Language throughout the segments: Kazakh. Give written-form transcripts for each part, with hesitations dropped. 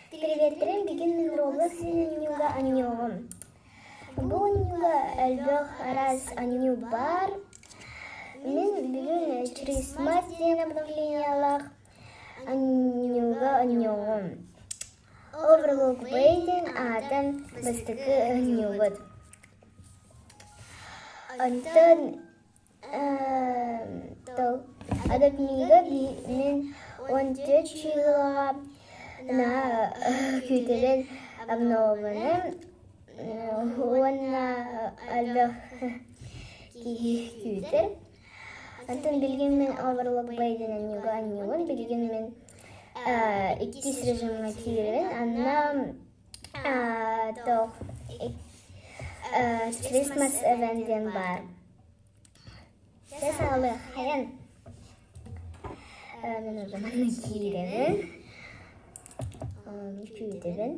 Приветрен begin Roblox Ньюга Аньюгом. Бұл Ньюга әлбәқ раз Анью бар. Мен бүгін Christmas ден обновлениялақ Аньюга Аньюгом. Overlook Бейден атын бастықы Аньюгод. Антон Адапнига мен 14 жылға на күйтелен обновлены онна албақ күйтер. Антон білген мен Overlook Бейден Аньюгон білген мен иккис режимға киірген. Анна Christmas event'ен бар. Сәсалы қайын. Мен о zaman киірген. Күйтеген.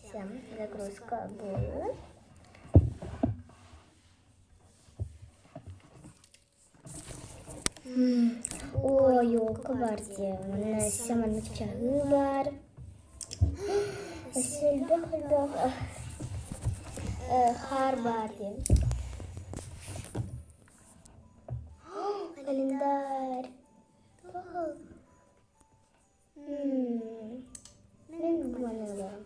Всем загрузка будет. О, елка бар де. Мына саманның чағы бар. Сөлбек қар бар де. Календарь. Мен бұны алам.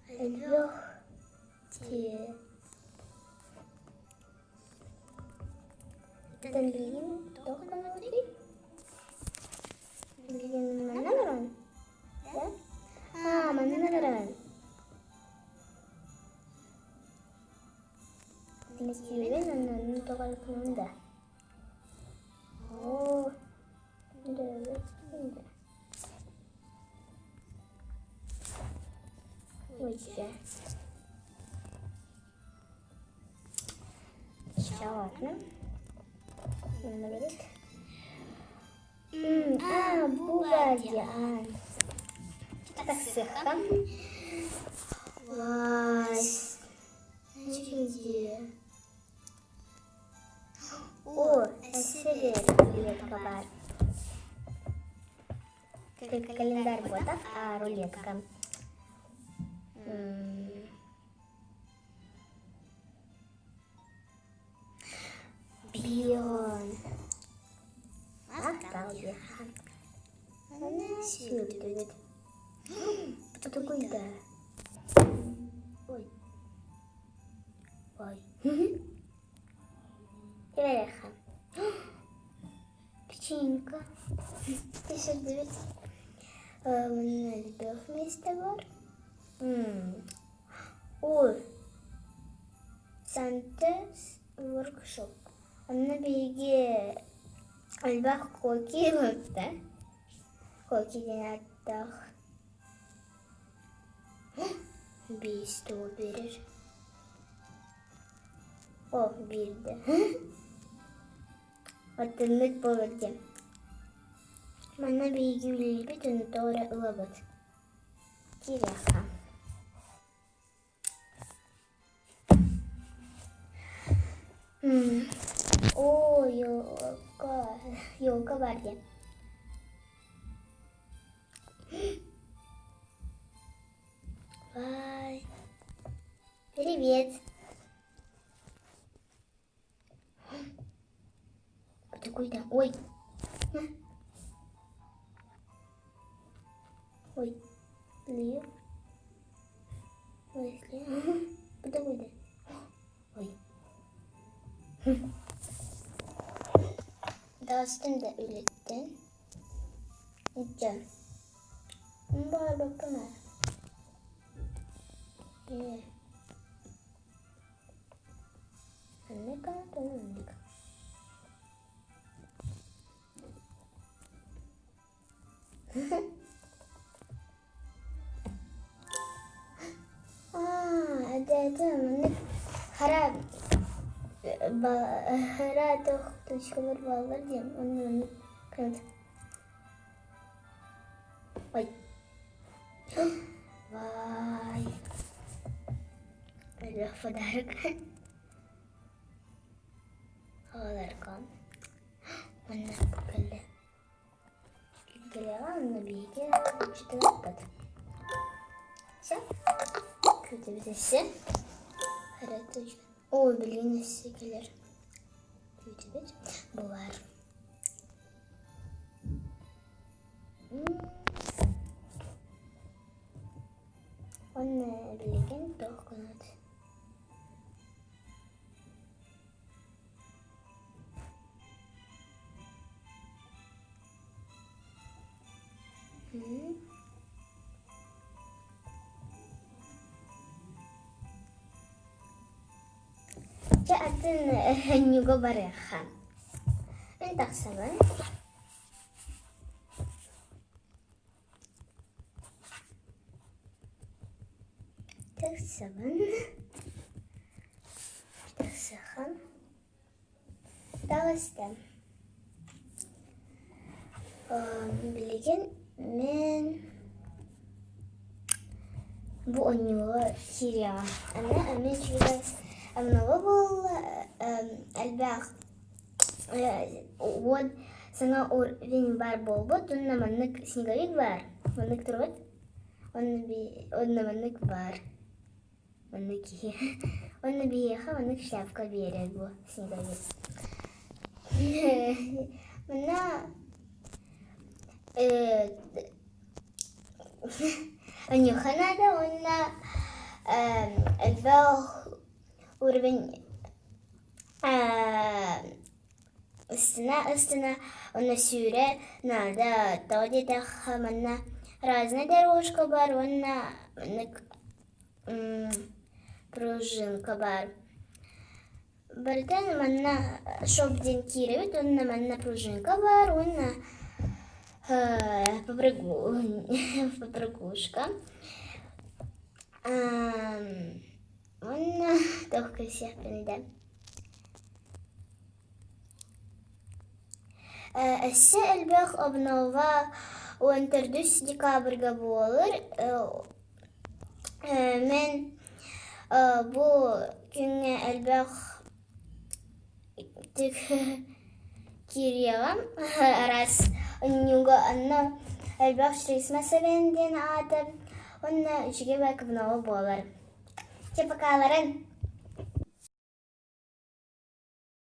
Әлбек те. Dan bilgin toh kan tadi? Bilgin mana naran? Ya? Mana naran? Ini siapa nan toh kalau kemana? Oh, ada. Wajah. Şahatna. Mana berit? Bu bagian. Kita sekarang. Wah, jadi. Oh, seger lihat kabar. Kalender buat рулетка. Бион. Tahu dia. Mana sih itu? Betul kuida. Oi. Oi. Кирая. Печенька. 59. Мына бөх месте бар. Ой. Santa's workshop. Аны биге албақ коки өтті. Кокиден аттақ. 5 тол берер. О, берді. Атымык болырды. Мана биге үлелбі түні тоғыра ұлабыд. Киряха. О, елка бар де. Бай. Привет. Ты куда? Ой. Ой. Лев. Ой, слева. Куда куда? Ой. Dostum da ürettin. Can. Bana bakma. Ne kadar önemli. Ada harap. Harap toşkalar bağlar diyeyim. Onu kırdı. Vay. Vay. Allah подарок. аларга. Манна букале. Гелега на биге читалат. Все. Күтүбүзесе. Хараты. О, блин, сикелер. Күтүбүз булар. Оны билген тоқынат. Ja'atun nyugo bareha. Entak saban. Taksaban. Taksahan. Dağıstan. Bilgen men bu oyunu kiriya. Ana çünkü amnava bol albaq. Вот саңа уровень бар болбот, онна маннык снеговик бар. Маннык турбат. Онна маннык бар. Манныки. Онна биеха маннык шляпка берет бу снеговик. Мана Анюханада онна albaq уровень Üstüne ona süre nada tadi da manna разная дорожка бар, ona пружинка бар. Бартан манна шоп ден киревит, ona манна пружинка бар, ona попрыгушка. Ona только сепенде. Әссе әлбәқ обнова 14 декабрьга болыр. Мен bu күнгә әлбәқ тик кирягам. Раз оннюга анна әлбәқ шрисмәсәбенден атып, онна үчіге бәк обнова болыр. Чепакаларын.